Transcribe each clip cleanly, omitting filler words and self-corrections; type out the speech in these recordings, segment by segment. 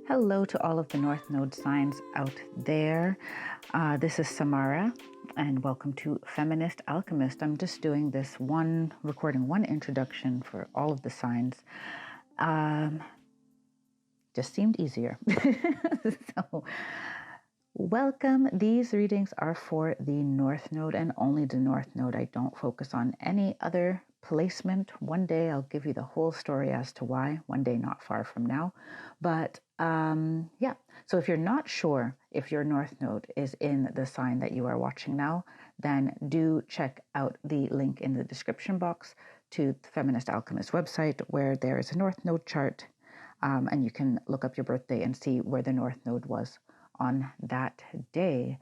Hello to all of the North Node signs out there. This is Samara, and welcome to Feminist Alchemist. I'm just doing this recording one introduction for all of the signs. Just seemed easier. So, welcome. These readings are for the North Node and only the North Node. I don't focus on any other placement. One day I'll give you the whole story as to why, one day not far from now. But yeah, so if you're not sure if your North Node is in the sign that you are watching now, then do check out the link in the description box to the Feminist Alchemist website, where there is a North Node chart, and you can look up your birthday and see where the North Node was on that day.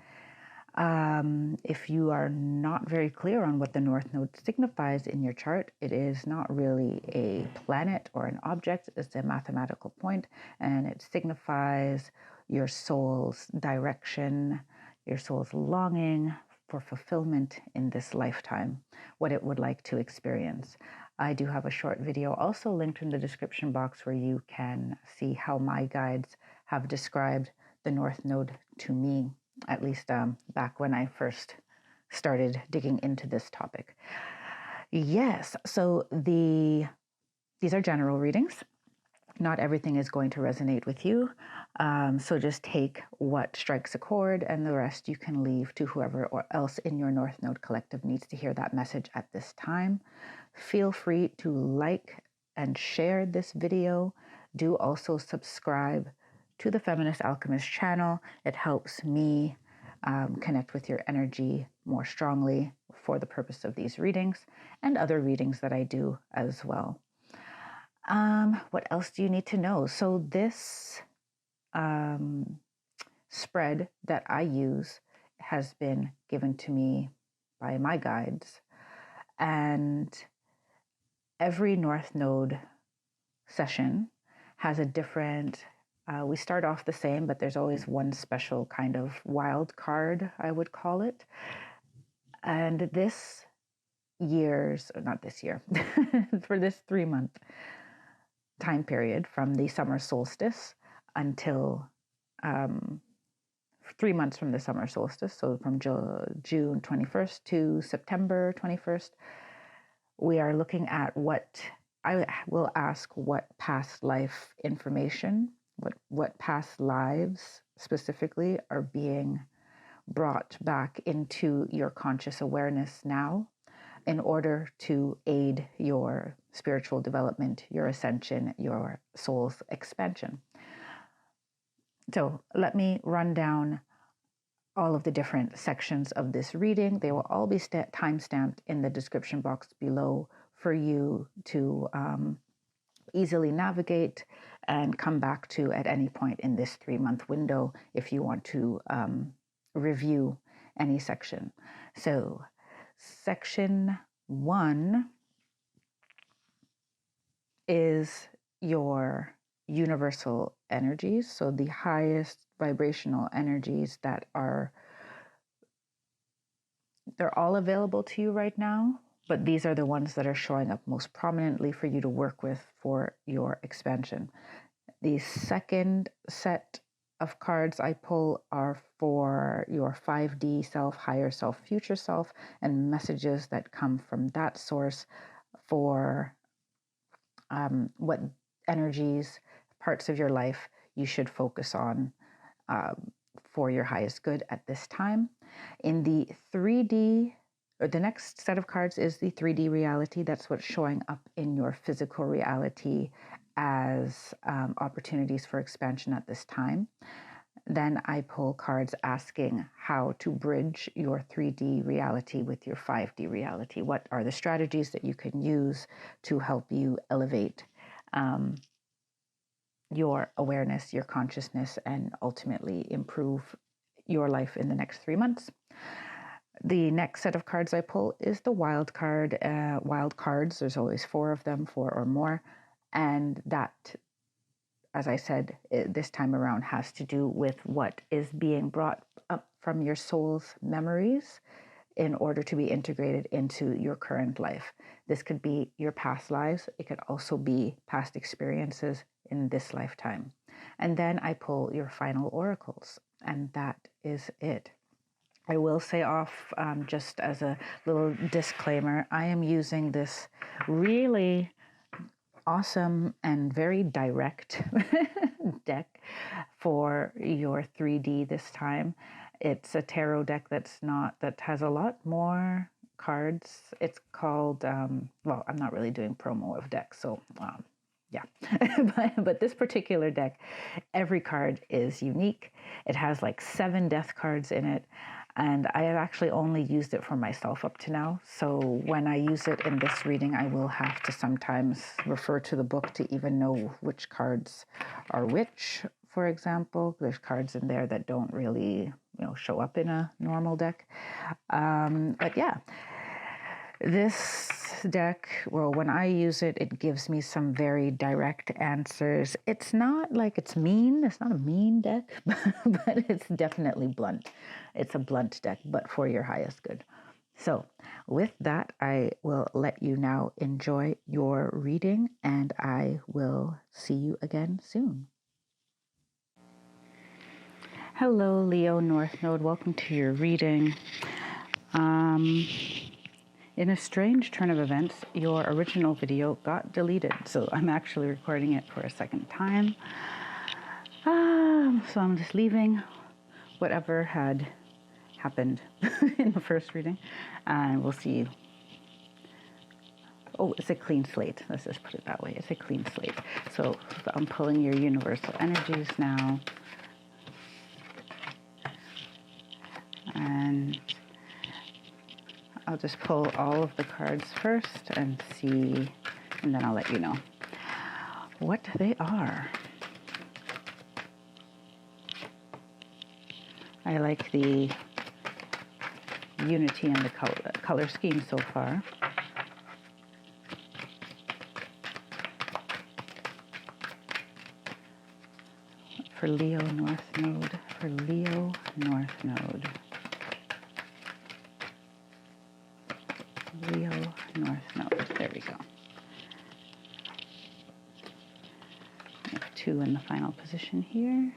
If you are not very clear on what the North Node signifies in your chart, it is not really a planet or an object. It's a mathematical point, and it signifies your soul's direction, your soul's longing for fulfillment in this lifetime, what it would like to experience. I do have a short video also linked in the description box where you can see how my guides have described the North Node to me, at least back when I first started digging into this topic. Yes, so these are general readings. Not everything is going to resonate with you. So just take what strikes a chord, and the rest you can leave to whoever else in your North Node collective needs to hear that message at this time. Feel free to like and share this video. Do also subscribe to the Feminist Alchemist channel. It helps me connect with your energy more strongly for the purpose of these readings and other readings that I do as well. What else do you need to know? So this spread that I use has been given to me by my guides, and every North Node session has a different we start off the same, but there's always one special kind of wild card, I would call it. And for this year, for this 3-month time period from the summer solstice until 3 months from the summer solstice, so from June 21st to September 21st, we are looking at what I will ask what past life information, what past lives specifically are being brought back into your conscious awareness now in order to aid your spiritual development, your ascension, your soul's expansion. So let me run down all of the different sections of this reading. They will all be time-stamped in the description box below for you to easily navigate and come back to at any point in this 3-month window if you want to review any section. So section 1 is your universal energies, so the highest vibrational energies that they're all available to you right now, but these are the ones that are showing up most prominently for you to work with for your expansion. The second set of cards I pull are for your 5D self, higher self, future self, and messages that come from that source for what energies, parts of your life you should focus on for your highest good at this time. In the 3D, or the next set of cards is the 3D reality. That's what's showing up in your physical reality as opportunities for expansion at this time. Then I pull cards asking how to bridge your 3D reality with your 5D reality. What are the strategies that you can use to help you elevate your awareness, your consciousness, and ultimately improve your life in the next 3 months. The next set of cards I pull is the wild card. Wild cards, there's always 4 of them, 4 or more. And that, as I said, this time around has to do with what is being brought up from your soul's memories in order to be integrated into your current life. This could be your past lives. It could also be past experiences in this lifetime. And then I pull your final oracles, and that is it. I will say off, just as a little disclaimer, I am using this really awesome and very direct deck for your 3D this time. It's a tarot deck that has a lot more cards. It's called, well, I'm not really doing promo of decks, so yeah. but this particular deck, every card is unique. It has like 7 death cards in it. And I have actually only used it for myself up to now. So when I use it in this reading, I will have to sometimes refer to the book to even know which cards are which. For example, there's cards in there that don't really, show up in a normal deck. But yeah, this deck, well, when I use it, it gives me some very direct answers. It's not like it's mean. It's not a mean deck, but it's definitely blunt. It's a blunt deck, but for your highest good. So with that, I will let you now enjoy your reading, and I will see you again soon. Hello, Leo North Node. Welcome to your reading. In a strange turn of events, your original video got deleted, so I'm actually recording it for a second time. So I'm just leaving whatever had happened in the first reading, and we'll see. Oh, it's a clean slate. Let's just put it that way. It's a clean slate. So I'm pulling your universal energies now. And I'll just pull all of the cards first and see, and then I'll let you know what they are. I like the unity in the color scheme so far. For Leo North Node, for Leo North Node. Leo North Node. There we go. We have 2 in the final position here.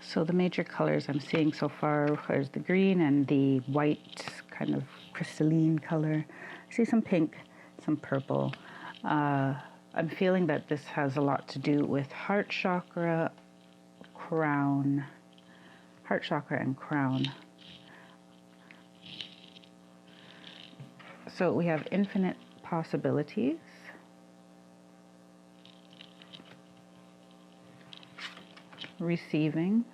So the major colors I'm seeing so far is the green and the white, kind of crystalline color. I see some pink, some purple. I'm feeling that this has a lot to do with heart chakra, crown, heart chakra and crown. So we have infinite possibilities. Receiving.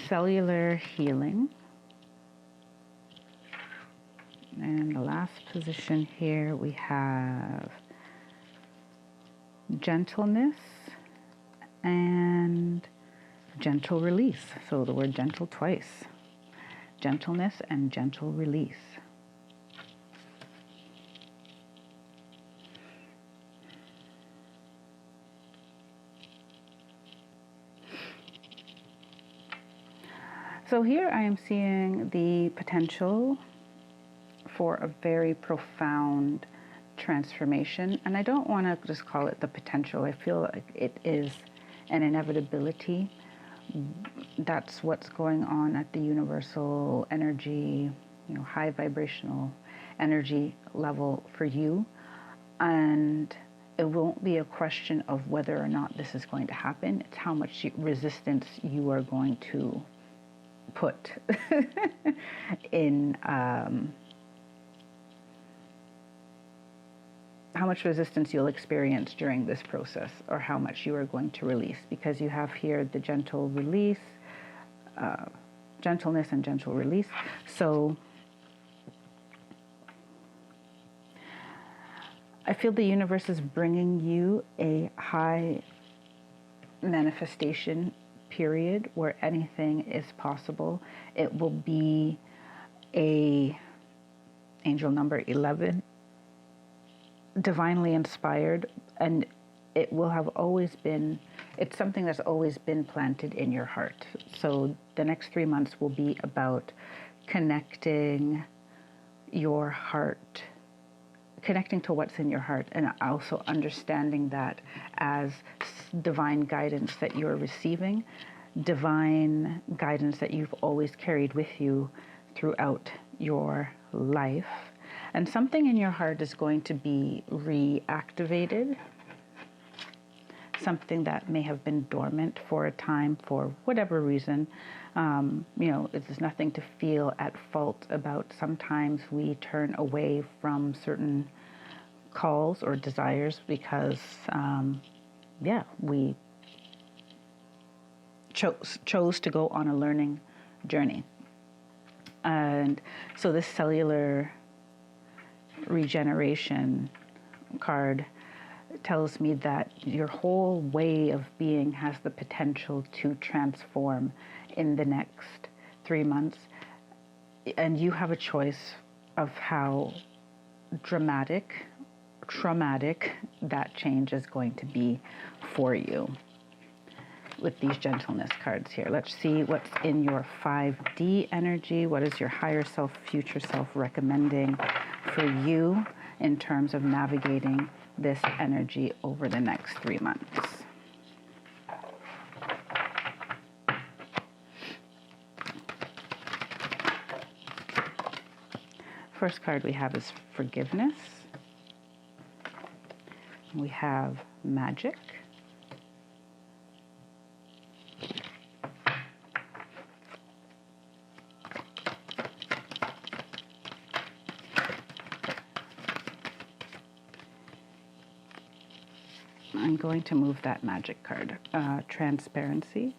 Cellular healing. And the last position here we have gentleness and gentle release. So the word gentle twice. Gentleness and gentle release. So here I am seeing the potential for a very profound transformation. And I don't want to just call it the potential. I feel like it is an inevitability. That's what's going on at the universal energy, high vibrational energy level for you. And it won't be a question of whether or not this is going to happen. It's how much resistance you are going to put in, how much resistance you'll experience during this process, or how much you are going to release, because you have here the gentle release, gentleness and gentle release. So I feel the universe is bringing you a high manifestation period where anything is possible. It will be a angel number 11, divinely inspired, and it will have always been, it's something that's always been planted in your heart. So the next 3 months will be about connecting your heart, connecting to what's in your heart, and also understanding that as divine guidance that you're receiving, divine guidance that you've always carried with you throughout your life. And something in your heart is going to be reactivated, something that may have been dormant for a time for whatever reason. There's nothing to feel at fault about. Sometimes we turn away from certain calls or desires because, we chose to go on a learning journey. And so this cellular regeneration card tells me that your whole way of being has the potential to transform in the next 3 months. And you have a choice of how traumatic that change is going to be for you. With these gentleness cards here, let's see what's in your 5D energy. What is your higher self, future self recommending for you in terms of navigating this energy over the next 3 months? First card we have is forgiveness. We have magic. I'm going to move that magic card. Transparency.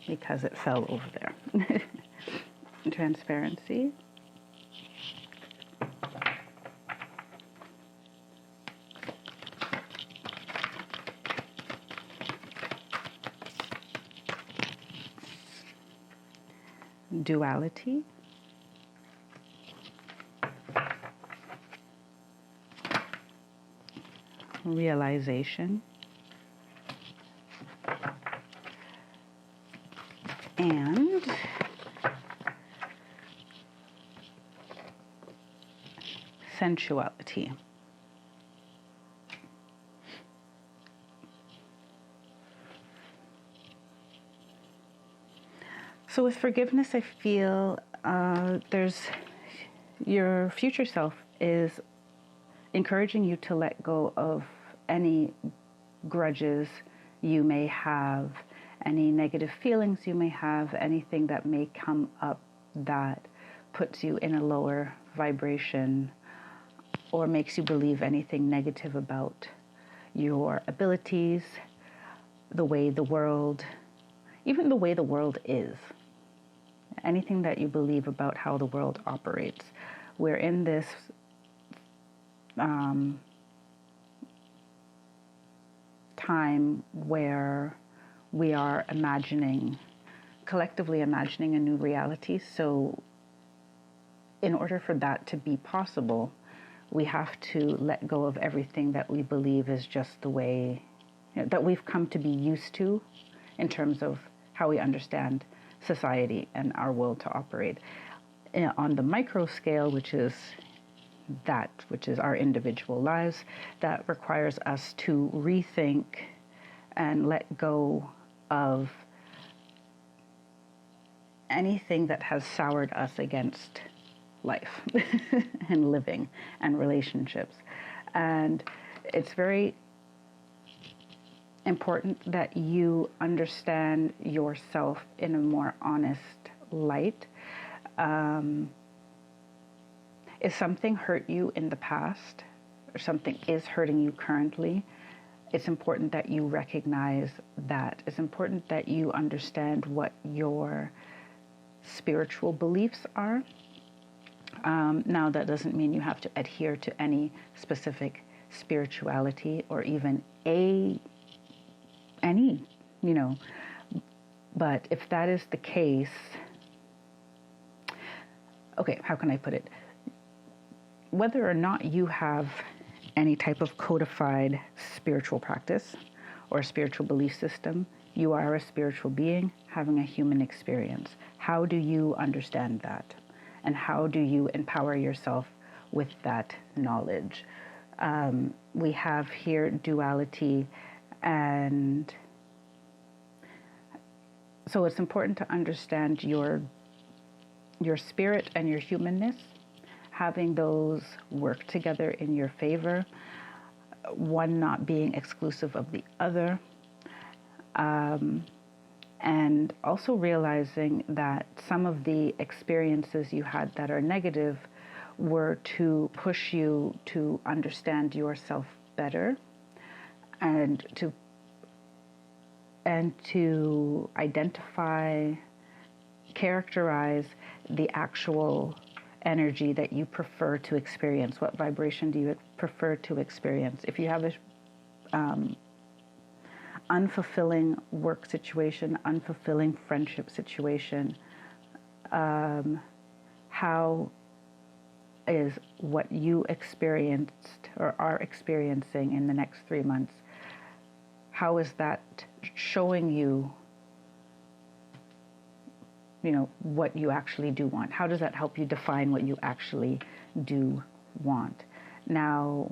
Because it fell over there. Transparency. Duality. Realization. And sensuality. So with forgiveness, I feel there's your future self is encouraging you to let go of any grudges you may have, any negative feelings you may have, anything that may come up that puts you in a lower vibration or makes you believe anything negative about your abilities, the way the world, even the way the world is. Anything that you believe about how the world operates. We're in this time where we are collectively imagining a new reality. So in order for that to be possible, we have to let go of everything that we believe is just the way, that we've come to be used to in terms of how we understand society and our world to operate. On the micro scale, which is our individual lives, that requires us to rethink and let go of anything that has soured us against life and living and relationships. And it's very important that you understand yourself in a more honest light. If something hurt you in the past, or something is hurting you currently, it's important that you recognize that. It's important that you understand what your spiritual beliefs are. Now, that doesn't mean you have to adhere to any specific spirituality or even any, but if that is the case, okay, how can I put it? Whether or not you have any type of codified spiritual practice or spiritual belief system, you are a spiritual being having a human experience. How do you understand that? And how do you empower yourself with that knowledge? We have here duality, and so it's important to understand your spirit and your humanness, having those work together in your favor, one not being exclusive of the other, and also realizing that some of the experiences you had that are negative were to push you to understand yourself better and to identify, characterize the actual energy that you prefer to experience. What vibration do you prefer to experience? If you have a unfulfilling work situation, unfulfilling friendship situation, how is what you experienced or are experiencing in the next 3 months, how is that showing you, what you actually do want? How does that help you define what you actually do want? Now,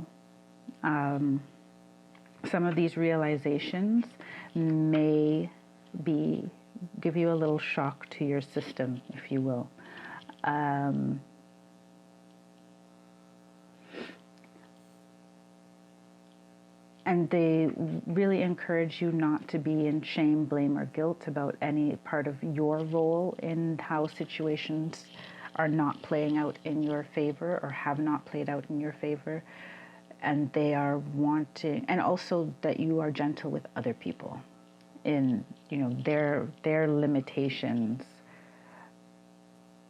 some of these realizations may give you a little shock to your system, if you will. And they really encourage you not to be in shame, blame, or guilt about any part of your role in how situations are not playing out in your favor or have not played out in your favor. And they are wanting, and also that you are gentle with other people in, their limitations.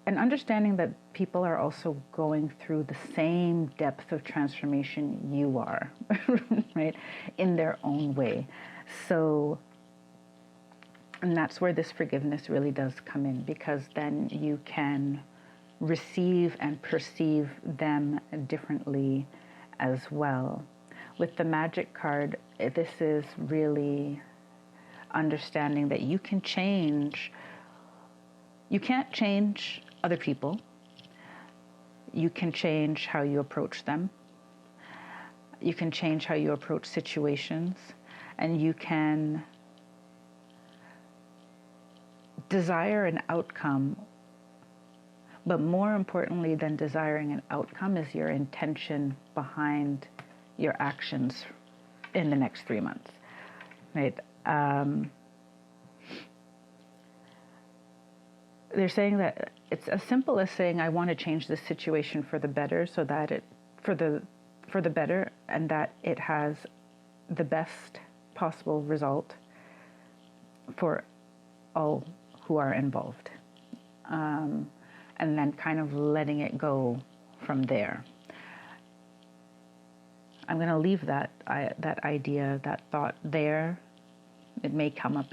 And understanding that people are also going through the same depth of transformation you are, right, in their own way. So, and that's where this forgiveness really does come in, because then you can receive and perceive them differently as well. With the Magic card, this is really understanding that you can change. You can't change other people. You can change how you approach them. You can change how you approach situations, and you can desire an outcome. But more importantly than desiring an outcome is your intention behind your actions in the next 3 months, right? They're saying that it's as simple as saying, I want to change this situation for the better, so that for the better, and that it has the best possible result for all who are involved. And then kind of letting it go from there. I'm going to leave that idea, that thought there. It may come up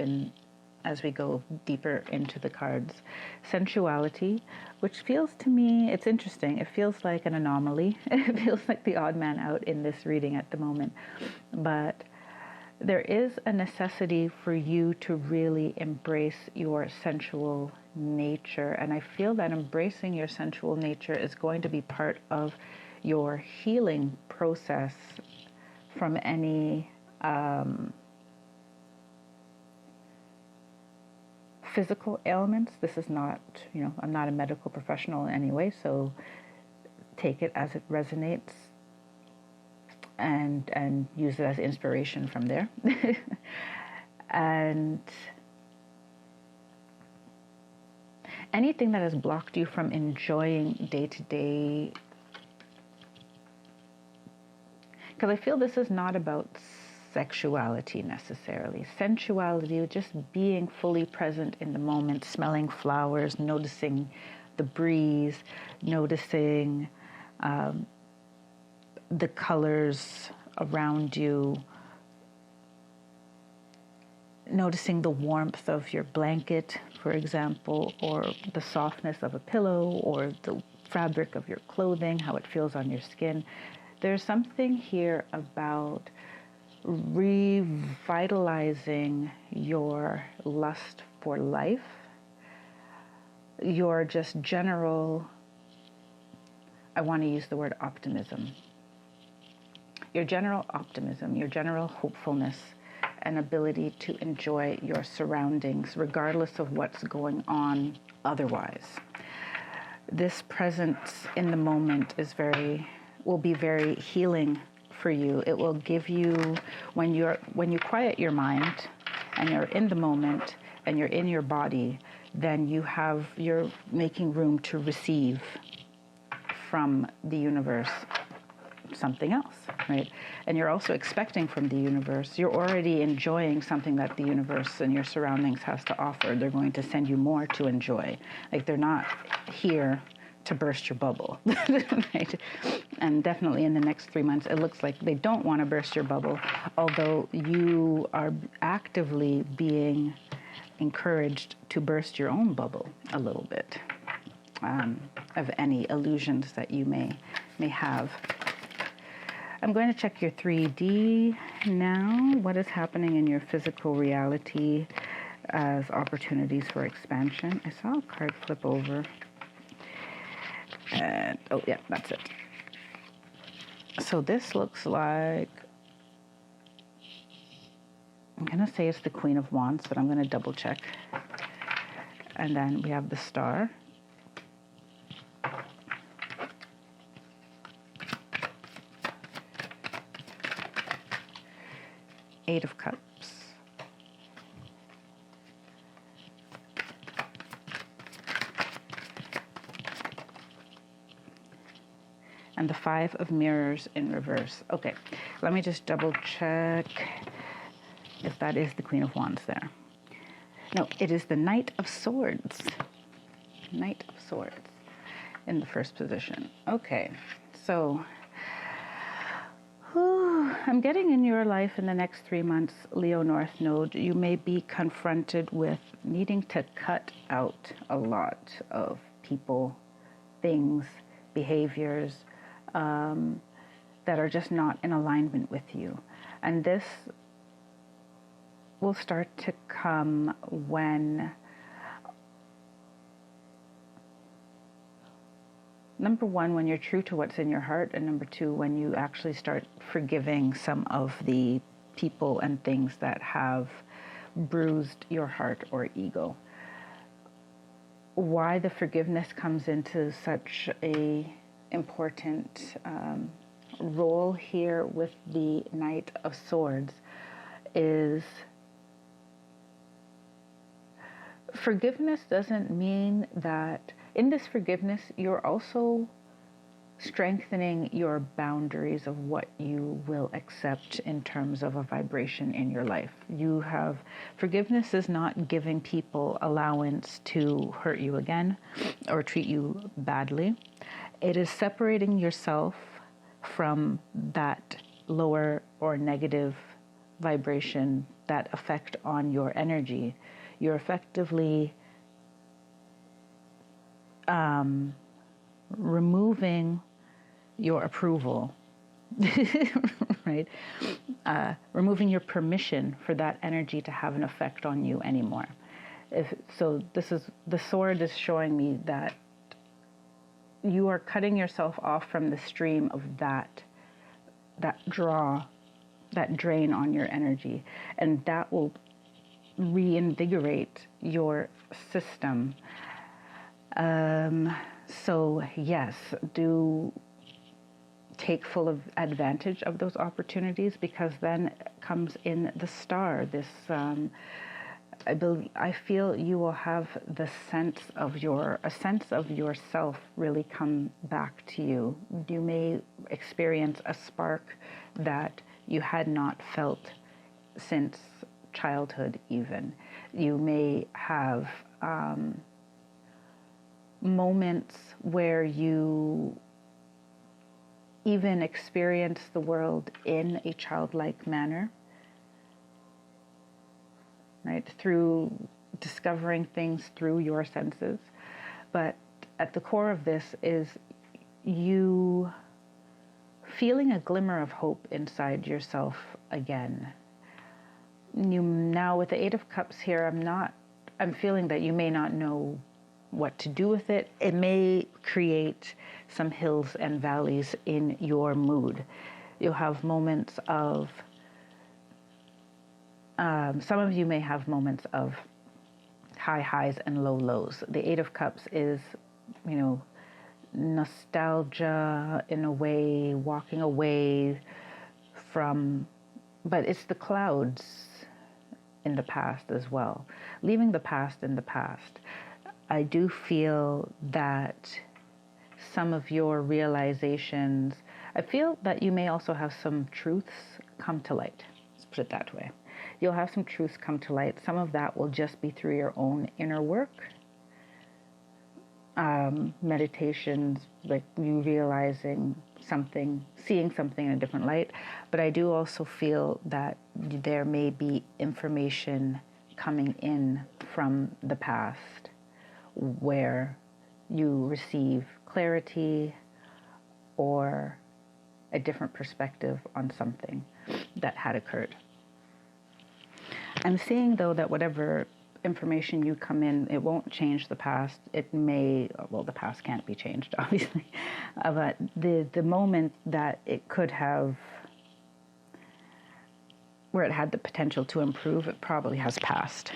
as we go deeper into the cards. Sensuality, which feels to me, it's interesting. It feels like an anomaly. It feels like the odd man out in this reading at the moment. But there is a necessity for you to really embrace your sensual nature. And I feel that embracing your sensual nature is going to be part of your healing process from any physical ailments. This is not, I'm not a medical professional in any way, so take it as it resonates and use it as inspiration from there. And anything that has blocked you from enjoying day-to-day, because I feel this is not about sexuality necessarily. Sensuality, just being fully present in the moment, smelling flowers, noticing the breeze, noticing the colors around you, noticing the warmth of your blanket, for example, or the softness of a pillow, or the fabric of your clothing, how it feels on your skin. There's something here about revitalizing your lust for life your just general, I want to use the word optimism, your general optimism, your general hopefulness, and ability to enjoy your surroundings regardless of what's going on otherwise. This presence in the moment will be very healing for you. It will give you, when you quiet your mind and you're in the moment and you're in your body, then you're making room to receive from the universe something else, right? And you're also expecting from the universe. You're already enjoying something that the universe and your surroundings has to offer. They're going to send you more to enjoy. Like, they're not here to burst your bubble, right? And definitely in the next 3 months, it looks like they don't want to burst your bubble, although you are actively being encouraged to burst your own bubble a little bit, of any illusions that you may have. I'm going to check your 3D now. What is happening in your physical reality as opportunities for expansion? I saw a card flip over. And, oh yeah, that's it. So this looks like, I'm going to say it's the Queen of Wands, but I'm going to double check. And then we have the Star. Eight of Cups. And the Five of Mirrors in reverse. Okay, let me just double check if that is the Queen of Wands there. No, it is the Knight of Swords. Knight of Swords in the first position. Okay, so I'm getting in your life in the next 3 months, Leo North Node, you may be confronted with needing to cut out a lot of people, things, behaviors that are just not in alignment with you. And this will start to come when, number one, when you're true to what's in your heart, and number two, when you actually start forgiving some of the people and things that have bruised your heart or ego. Why the forgiveness comes into such a important role here with the Knight of Swords is forgiveness doesn't mean that in this forgiveness, you're also strengthening your boundaries of what you will accept in terms of a vibration in your life. Forgiveness is not giving people allowance to hurt you again or treat you badly. It is separating yourself from that lower or negative vibration, that effect on your energy. You're effectively removing your approval, right? Removing your permission for that energy to have an effect on you anymore. The sword is showing me that you are cutting yourself off from the stream of that drain on your energy, and that will reinvigorate your system. So yes, do take full advantage of those opportunities, because then comes in the Star. This, I feel you will have a sense of yourself really come back to you. You may experience a spark that you had not felt since childhood even. You may have moments where you even experience the world in a childlike manner, right? Through discovering things through your senses. But at the core of this is you feeling a glimmer of hope inside yourself again. Now with the Eight of Cups here, I'm feeling that you may not know what to do with it. It may create some hills and valleys in your mood. You'll have moments of, some of you may have moments of high highs and low lows. The Eight of Cups is, nostalgia in a way, walking away from, but it's the clouds in the past as well. Leaving the past in the past. I do feel that some of your realizations, I feel that you may also have some truths come to light. Let's put it that way. You'll have some truths come to light. Some of that will just be through your own inner work. Meditations, like you realizing something, seeing something in a different light. But I do also feel that there may be information coming in from the past where you receive clarity or a different perspective on something that had occurred. I'm seeing, though, that whatever information you come in, it won't change the past. It may, well, the past can't be changed, obviously, but the moment that it could have, where it had the potential to improve, it probably has passed.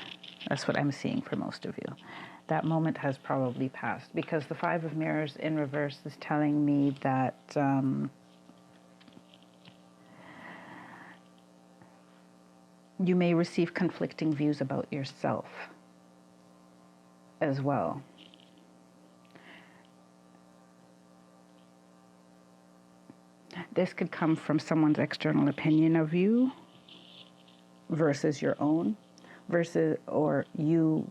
That's what I'm seeing for most of you. That moment has probably passed, because the Five of Mirrors in reverse is telling me that you may receive conflicting views about yourself as well. This could come from someone's external opinion of you versus your own, versus, or you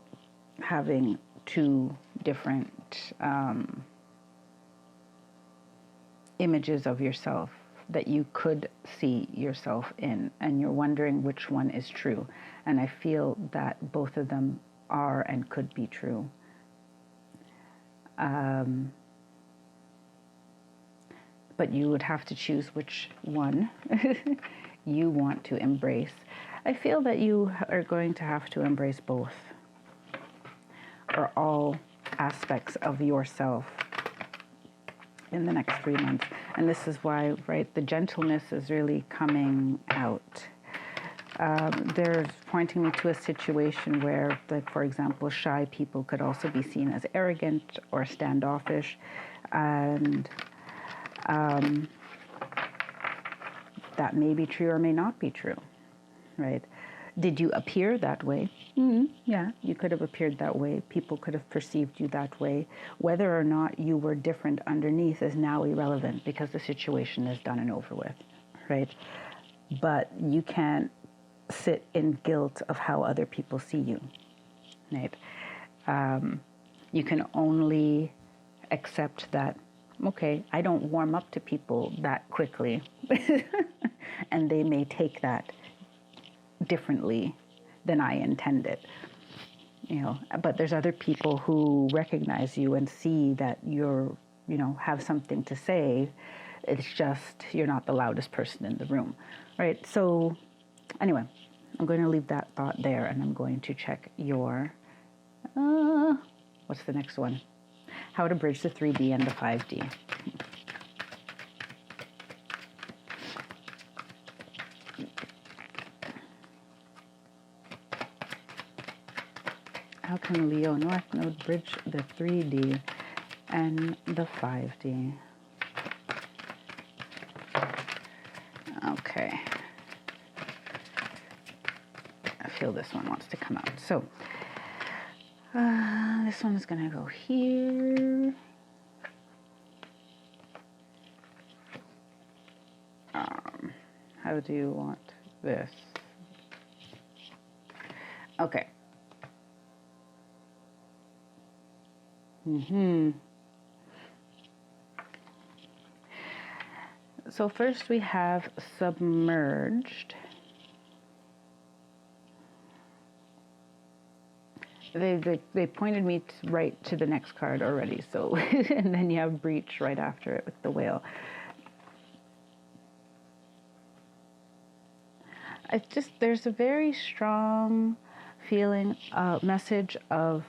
having two different images of yourself that you could see yourself in, and you're wondering which one is true. And I feel that both of them are and could be true. But you would have to choose which one you want to embrace. I feel that you are going to have to embrace both, or all aspects of yourself in the next 3 months. And this is why, right, the gentleness is really coming out. They're pointing me to a situation where, like, for example, shy people could also be seen as arrogant or standoffish. And that may be true or may not be true, right? Did you appear that way? Yeah, you could have appeared that way. People could have perceived you that way. Whether or not you were different underneath is now irrelevant, because the situation is done and over with, right? But you can't sit in guilt of how other people see you, right? You can only accept that, okay, I don't warm up to people that quickly, and they may take that differently than I intended, but there's other people who recognize you and see that you're, have something to say. It's just, you're not the loudest person in the room, right? So anyway, I'm going to leave that thought there, and I'm going to check your, what's the next one? How to bridge the 3D and the 5D. How can Leo North Node bridge the 3D and the 5D? Okay. I feel this one wants to come out. So, this one is going to go here. How do you want this? Okay. So first we have submerged. They pointed me right to the next card already. So and then you have breach right after it with the whale. It's just, there's a very strong feeling, message of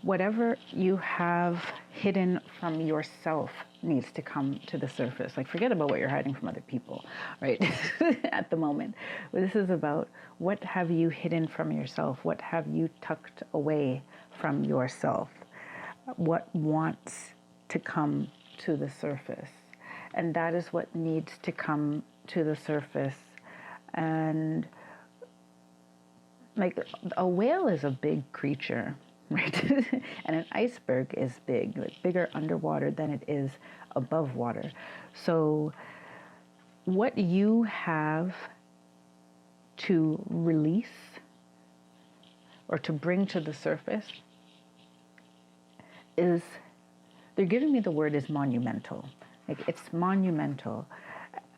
whatever you have hidden from yourself needs to come to the surface. Like, forget about what you're hiding from other people, right? At the moment. This is about, what have you hidden from yourself? What have you tucked away from yourself? What wants to come to the surface? And that is what needs to come to the surface. And like, a whale is a big creature, right? And an iceberg is big, like bigger underwater than it is above water. So what you have to release or to bring to the surface is, they're giving me the word is monumental. Like, it's monumental.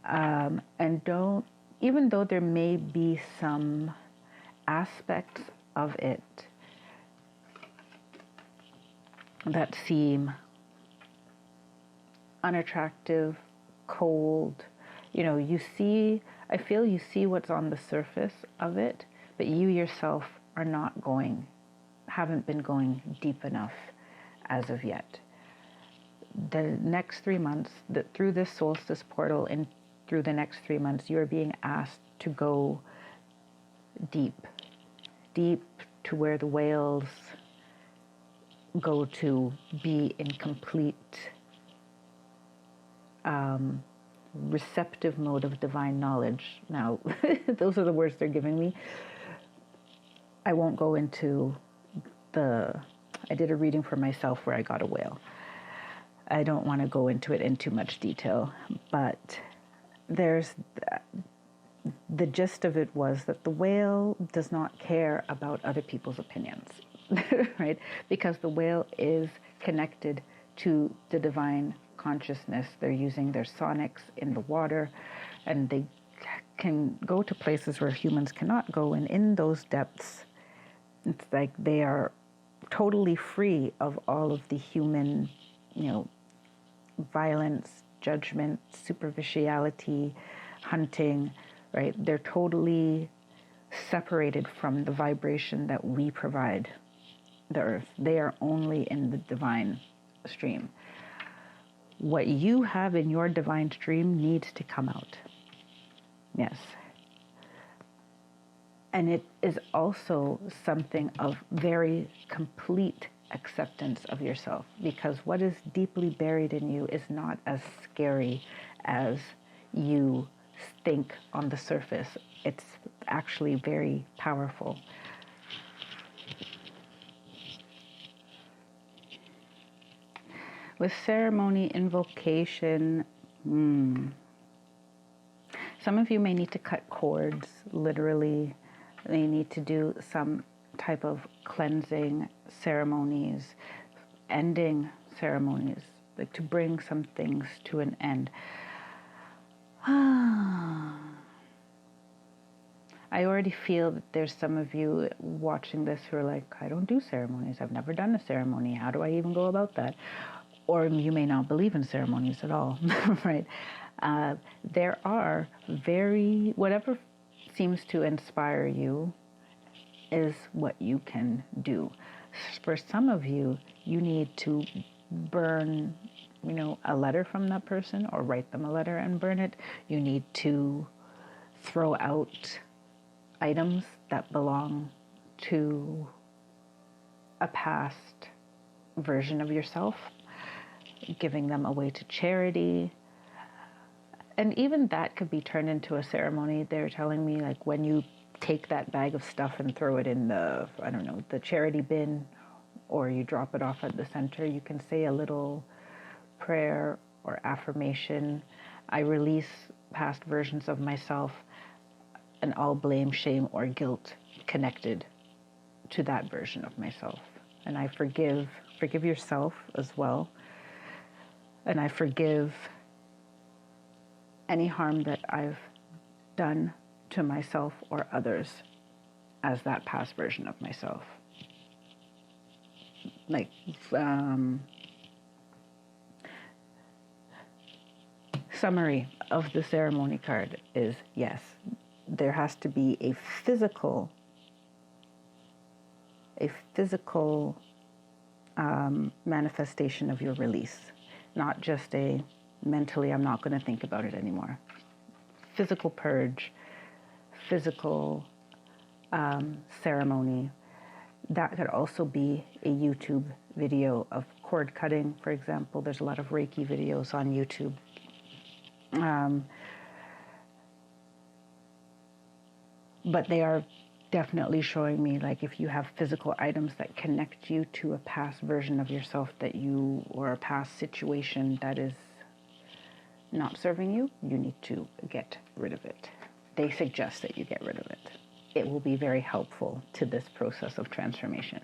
And don't, even though there may be some aspects of it that seem unattractive, cold, I feel you see what's on the surface of it, but you yourself haven't been going deep enough as of yet. The next 3 months, through this solstice portal and through the next 3 months, you are being asked to go deep to where the whales go to be in complete receptive mode of divine knowledge. Now, those are the words they're giving me. I won't go into I did a reading for myself where I got a whale. I don't want to go into it in too much detail, but there's the gist of it was that the whale does not care about other people's opinions, right? Because the whale is connected to the divine consciousness. They're using their sonics in the water, and they can go to places where humans cannot go. And in those depths, it's like they are totally free of all of the human, violence, judgment, superficiality, hunting, right? They're totally separated from the vibration that we provide the earth. They are only in the divine stream. What you have in your divine stream needs to come out. Yes. And it is also something of very complete acceptance of yourself, because what is deeply buried in you is not as scary as you think on the surface. It's actually very powerful. With ceremony, invocation, some of you may need to cut cords, literally. They need to do some type of cleansing ceremonies, ending ceremonies, like to bring some things to an end. I already feel that there's some of you watching this who are like, I don't do ceremonies. I've never done a ceremony. How do I even go about that? Or you may not believe in ceremonies at all, right? There are whatever seems to inspire you is what you can do. For some of you, you need to burn, a letter from that person, or write them a letter and burn it. You need to throw out items that belong to a past version of yourself, giving them away to charity. And even that could be turned into a ceremony. They're telling me, like, when you take that bag of stuff and throw it in the charity bin, or you drop it off at the center, you can say a little prayer or affirmation. I release past versions of myself and all blame, shame, or guilt connected to that version of myself. And I forgive yourself as well. And I forgive any harm that I've done to myself or others as that past version of myself. Like, summary of the ceremony card is, yes, there has to be a physical manifestation of your release, not just a mentally, I'm not going to think about it anymore. Physical purge, physical ceremony. That could also be a YouTube video of cord cutting, for example. There's a lot of Reiki videos on YouTube. But they are definitely showing me, like, if you have physical items that connect you to a past version of yourself or a past situation that is not serving you, you need to get rid of it. They suggest that you get rid of it. It will be very helpful to this process of transformation.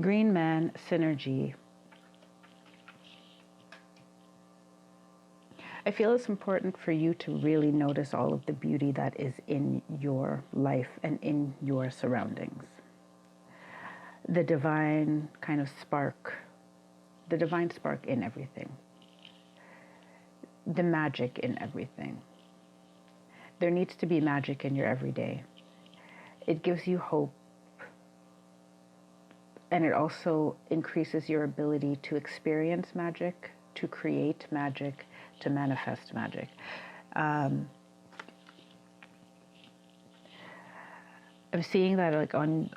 Green Man synergy. I feel it's important for you to really notice all of the beauty that is in your life and in your surroundings. The divine kind of spark, the divine spark in everything. The magic in everything. There needs to be magic in your everyday. It gives you hope, and it also increases your ability to experience magic, to create magic, to manifest magic. I'm seeing that, like, on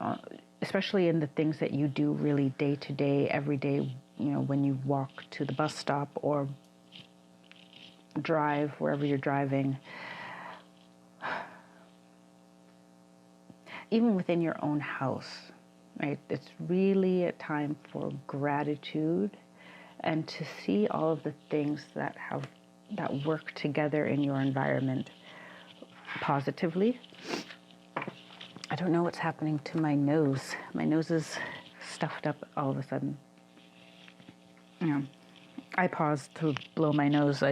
especially in the things that you do really day to day, every day, when you walk to the bus stop or drive wherever you're driving. Even within your own house, right? It's really a time for gratitude and to see all of the things that work together in your environment positively. I don't know what's happening to my nose. My nose is stuffed up all of a sudden. I paused to blow my nose.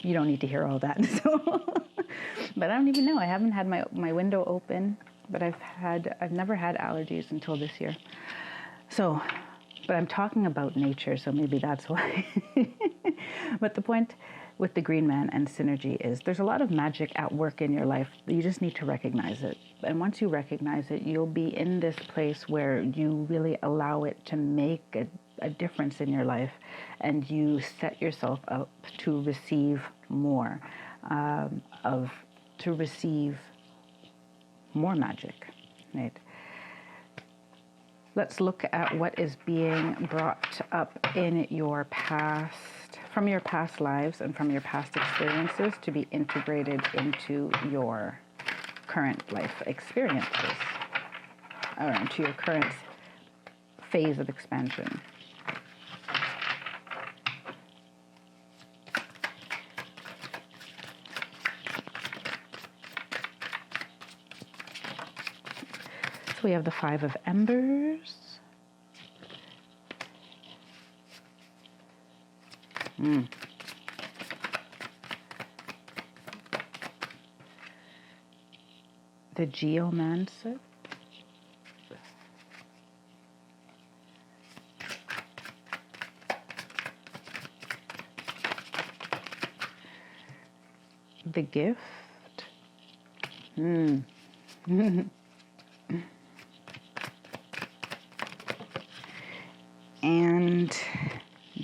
You don't need to hear all that. So. But I don't even know. I haven't had my window open, but I've never had allergies until this year. So, but I'm talking about nature, so maybe that's why. But the point with the Green Man and synergy is there's a lot of magic at work in your life. You just need to recognize it. And once you recognize it, you'll be in this place where you really allow it to make a difference in your life, and you set yourself up to receive more, to receive more magic, right? Let's look at what is being brought up in your past, from your past lives and from your past experiences, to be integrated into your current life experiences, or into your current phase of expansion. We have the Five of Embers. The Geomancer. The Gift. And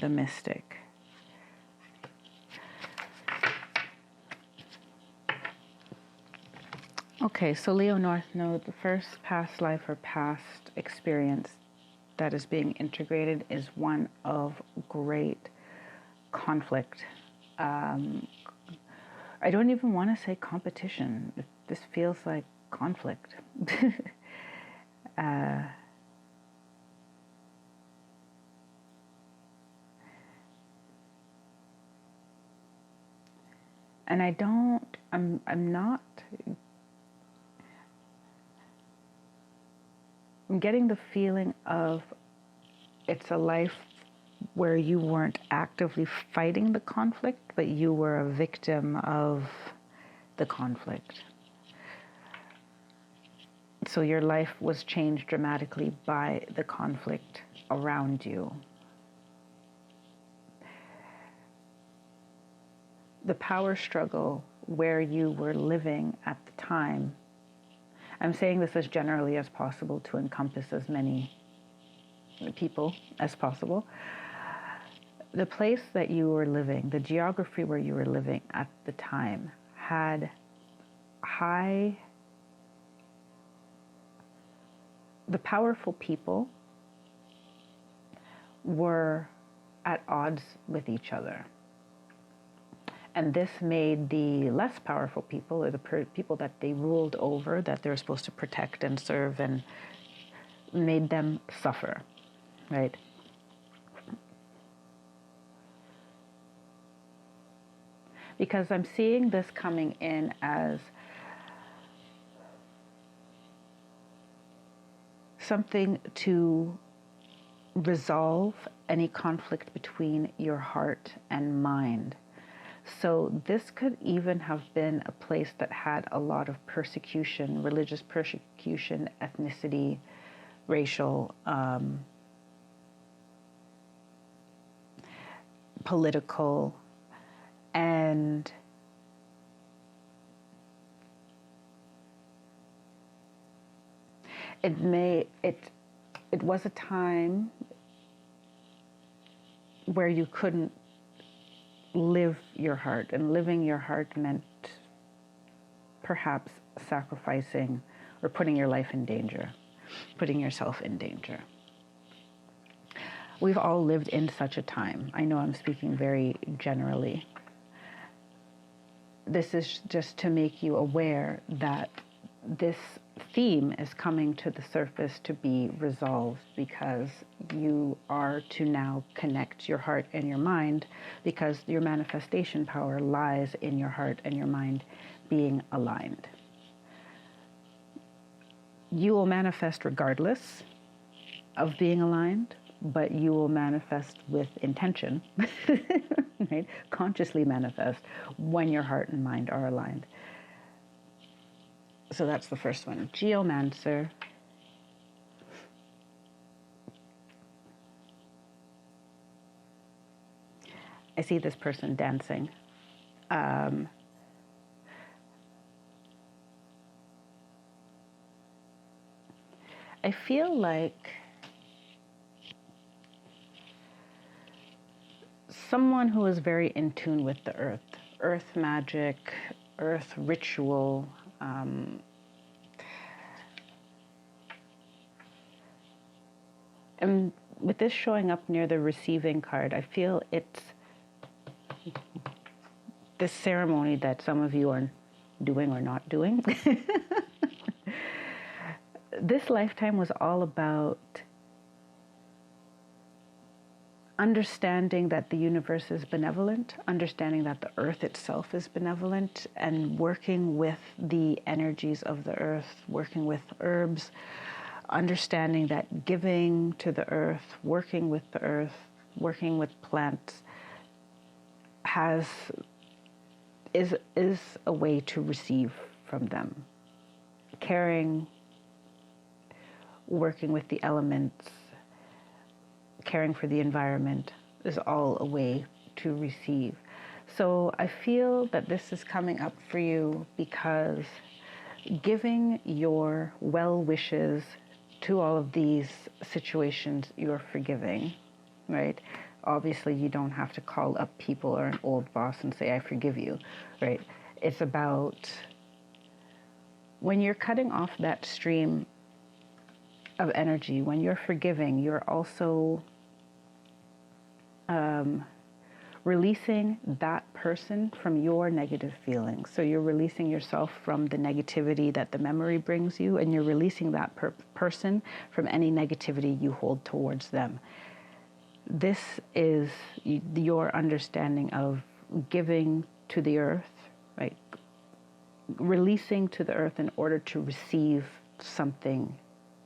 the Mystic. Okay, so Leo North Node, the first past life or past experience that is being integrated is one of great conflict. I don't even want to say competition. This feels like conflict. And I'm getting the feeling of it's a life where you weren't actively fighting the conflict, but you were a victim of the conflict. So your life was changed dramatically by the conflict around you. The power struggle where you were living at the time. I'm saying this as generally as possible to encompass as many people as possible. The place that you were living, the geography where you were living at the time, had the powerful people were at odds with each other. And this made the less powerful people, or the people that they ruled over, that they were supposed to protect and serve, and made them suffer, right? Because I'm seeing this coming in as something to resolve any conflict between your heart and mind. So this could even have been a place that had a lot of persecution, religious persecution, ethnicity, racial, political, and it was a time where you couldn't live your heart, and living your heart meant perhaps sacrificing or putting your life in danger, putting yourself in danger. We've all lived in such a time. I know I'm speaking very generally. This is just to make you aware that this theme is coming to the surface to be resolved, because you are to now connect your heart and your mind, because your manifestation power lies in your heart and your mind being aligned. You will manifest regardless of being aligned, but you will manifest with intention, right? Consciously manifest when your heart and mind are aligned. So that's the first one. Geomancer. I see this person dancing. I feel like someone who is very in tune with the earth magic, earth ritual, and with this showing up near the receiving card, I feel it's this ceremony that some of you are doing or not doing. This lifetime was all about understanding that the universe is benevolent, understanding that the earth itself is benevolent, and working with the energies of the earth, working with herbs, understanding that giving to the earth, working with the earth, working with plants is a way to receive from them. Caring, working with the elements, caring for the environment is all a way to receive. So I feel that this is coming up for you because giving your well wishes to all of these situations, you're forgiving, right? Obviously, you don't have to call up people or an old boss and say, I forgive you, right? It's about when you're cutting off that stream of energy, when you're forgiving, you're also releasing that person from your negative feelings. So you're releasing yourself from the negativity that the memory brings you, and you're releasing that person from any negativity you hold towards them. This is your understanding of giving to the earth, right? Releasing to the earth in order to receive something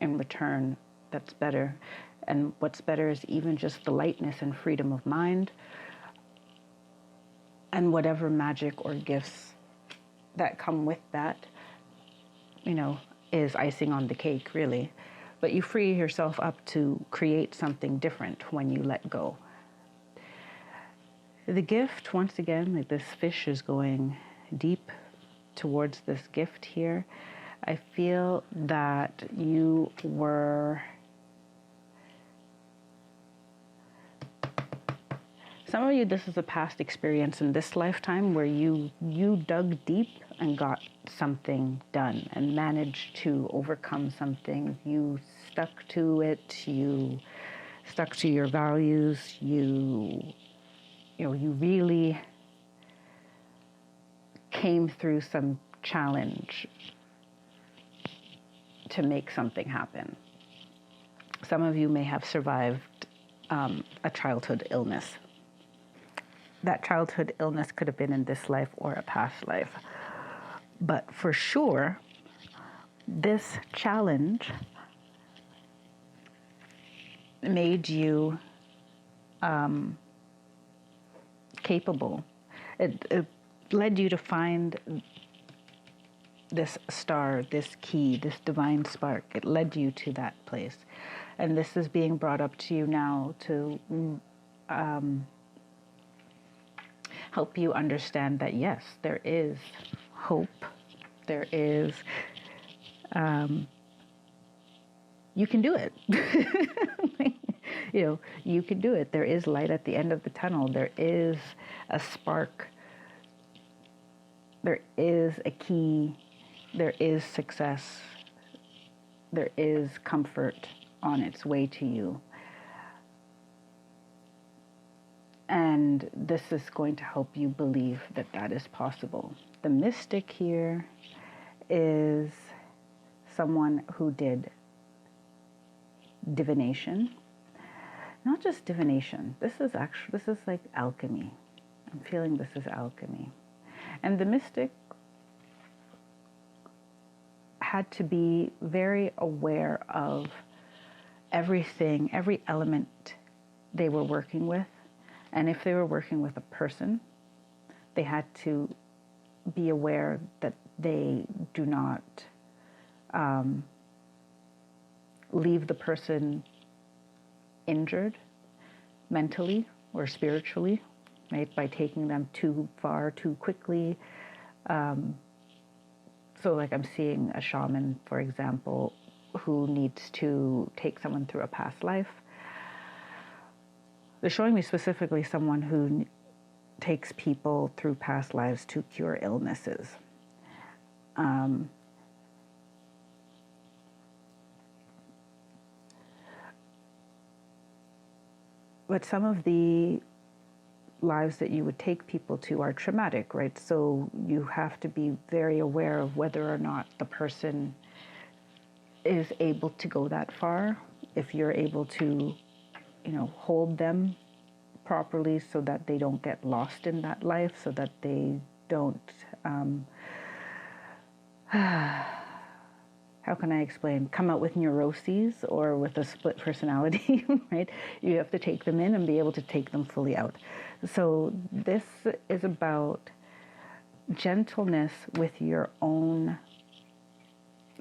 in return that's better. And what's better is even just the lightness and freedom of mind, and whatever magic or gifts that come with that, is icing on the cake, really. But you free yourself up to create something different when you let go. The gift, once again, like this fish is going deep towards this gift here. I feel that you were Some of you, this is a past experience in this lifetime where you dug deep and got something done and managed to overcome something. You stuck to it. You stuck to your values. You really came through some challenge to make something happen. Some of you may have survived a childhood illness. That childhood illness could have been in this life or a past life. But for sure, this challenge made you capable. It led you to find this star, this key, this divine spark. It led you to that place. And this is being brought up to you now to help you understand that, yes, there is hope. There is, you can do it. You can do it. There is light at the end of the tunnel. There is a spark. There is a key. There is success. There is comfort on its way to you. And this is going to help you believe that that is possible. The mystic here is someone who did divination. Not just divination. This is like alchemy. I'm feeling this is alchemy. And the mystic had to be very aware of everything, every element they were working with. And if they were working with a person, they had to be aware that they do not leave the person injured mentally or spiritually, right, by taking them too far, too quickly. So like I'm seeing a shaman, for example, who needs to take someone through a past life. They're showing me specifically someone who takes people through past lives to cure illnesses. But some of the lives that you would take people to are traumatic, right? So you have to be very aware of whether or not the person is able to go that far. If you're able to, hold them properly so that they don't get lost in that life, so that they don't, how can I explain, come out with neuroses or with a split personality, right? You have to take them in and be able to take them fully out. So this is about gentleness with your own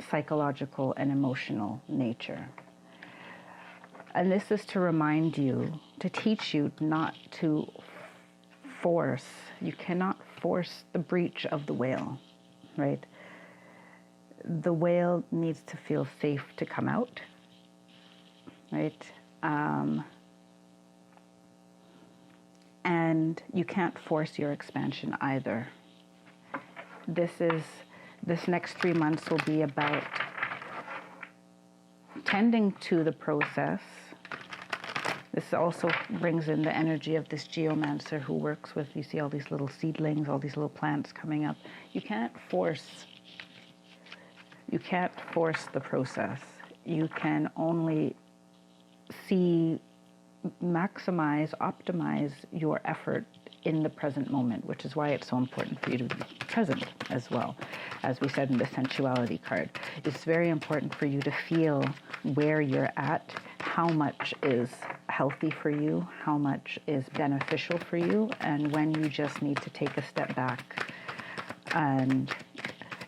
psychological and emotional nature. And this is to remind you, to teach you not to force. You cannot force the breach of the whale, right? The whale needs to feel safe to come out, right? And you can't force your expansion either. This next 3 months will be about tending to the process. This also brings in the energy of this geomancer who works with, you see all these little seedlings, all these little plants coming up. You can't force the process. You can only maximize, optimize your effort in the present moment, which is why it's so important for you to be present as well. As we said in the sensuality card, it's very important for you to feel where you're at, how much is healthy for you, how much is beneficial for you, and when you just need to take a step back and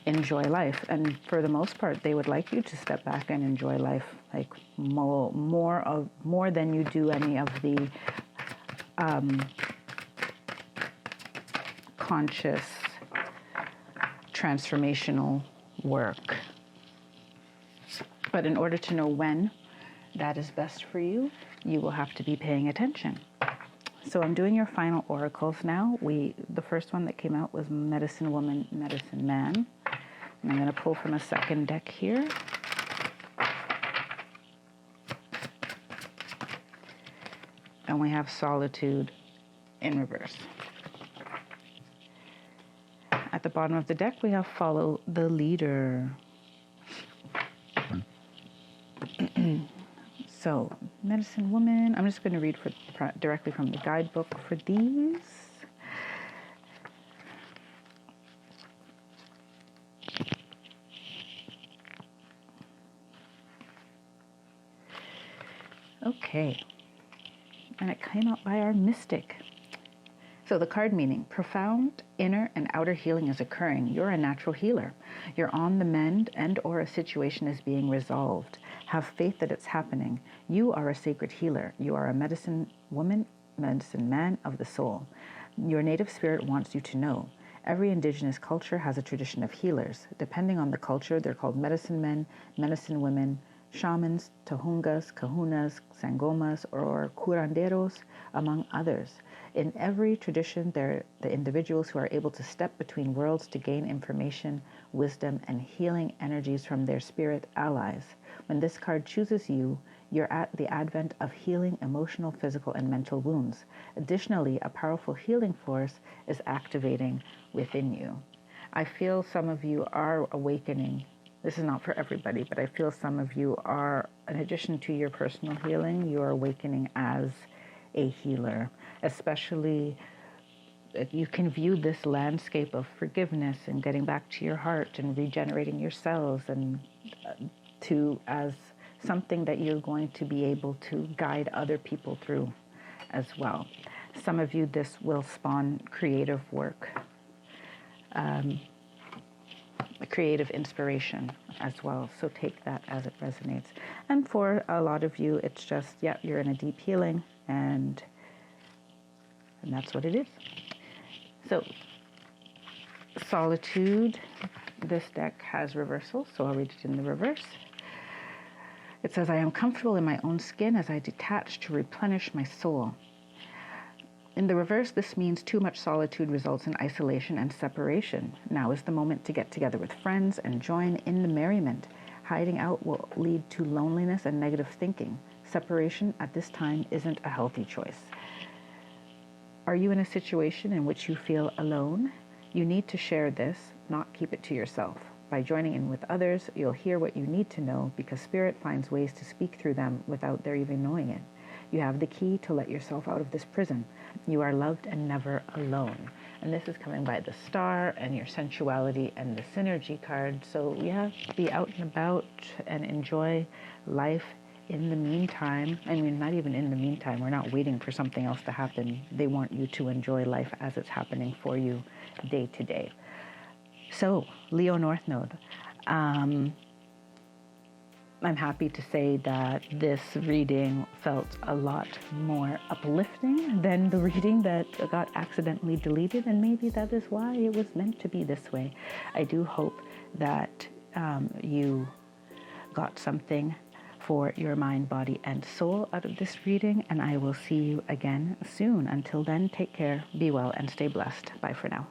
enjoy life. And for the most part, they would like you to step back and enjoy life, like more than you do any of the conscious transformational work. But in order to know when that is best for you, you will have to be paying attention. So I'm doing your final oracles now. The first one that came out was Medicine Woman, Medicine Man. And I'm going to pull from a second deck here. And we have Solitude in reverse. At the bottom of the deck, we have Follow the Leader. So, Medicine Woman, I'm just going to read directly from the guidebook for these. Okay, and it came out by our mystic. So the card meaning, profound inner and outer healing is occurring. You're a natural healer. You're on the mend and or a situation is being resolved. Have faith that it's happening. You are a sacred healer. You are a medicine woman, medicine man of the soul. Your native spirit wants you to know. Every indigenous culture has a tradition of healers. Depending on the culture, they're called medicine men, medicine women, shamans, tahungas, kahunas, sangomas, or curanderos, among others. In every tradition, they're the individuals who are able to step between worlds to gain information, wisdom, and healing energies from their spirit allies. When this card chooses you, you're at the advent of healing emotional, physical, and mental wounds. Additionally, a powerful healing force is activating within you. I feel some of you are awakening. This is not for everybody, but I feel some of you are, in addition to your personal healing, you are awakening as a healer. Especially, you can view this landscape of forgiveness and getting back to your heart and regenerating your cells and as something that you're going to be able to guide other people through as well. Some of you, this will spawn creative work, creative inspiration as well. So take that as it resonates. And for a lot of you, it's just, yeah, you're in a deep healing and that's what it is. So Solitude, this deck has reversals, so I'll read it in the reverse. It says, I am comfortable in my own skin as I detach to replenish my soul. In the reverse, this means too much solitude results in isolation and separation. Now is the moment to get together with friends and join in the merriment. Hiding out will lead to loneliness and negative thinking. Separation at this time isn't a healthy choice. Are you in a situation in which you feel alone? You need to share this, not keep it to yourself. By joining in with others, you'll hear what you need to know because Spirit finds ways to speak through them without their even knowing it. You have the key to let yourself out of this prison. You are loved and never alone. And this is coming by the star and your sensuality and the synergy card. So yeah, be out and about and enjoy life. In the meantime, I mean, not even in the meantime, we're not waiting for something else to happen. They want you to enjoy life as it's happening for you day to day. So, Leo North Node. I'm happy to say that this reading felt a lot more uplifting than the reading that got accidentally deleted, and maybe that is why it was meant to be this way. I do hope that you got something for your mind, body, and soul out of this reading, and I will see you again soon. Until then, take care, be well, and stay blessed. Bye for now.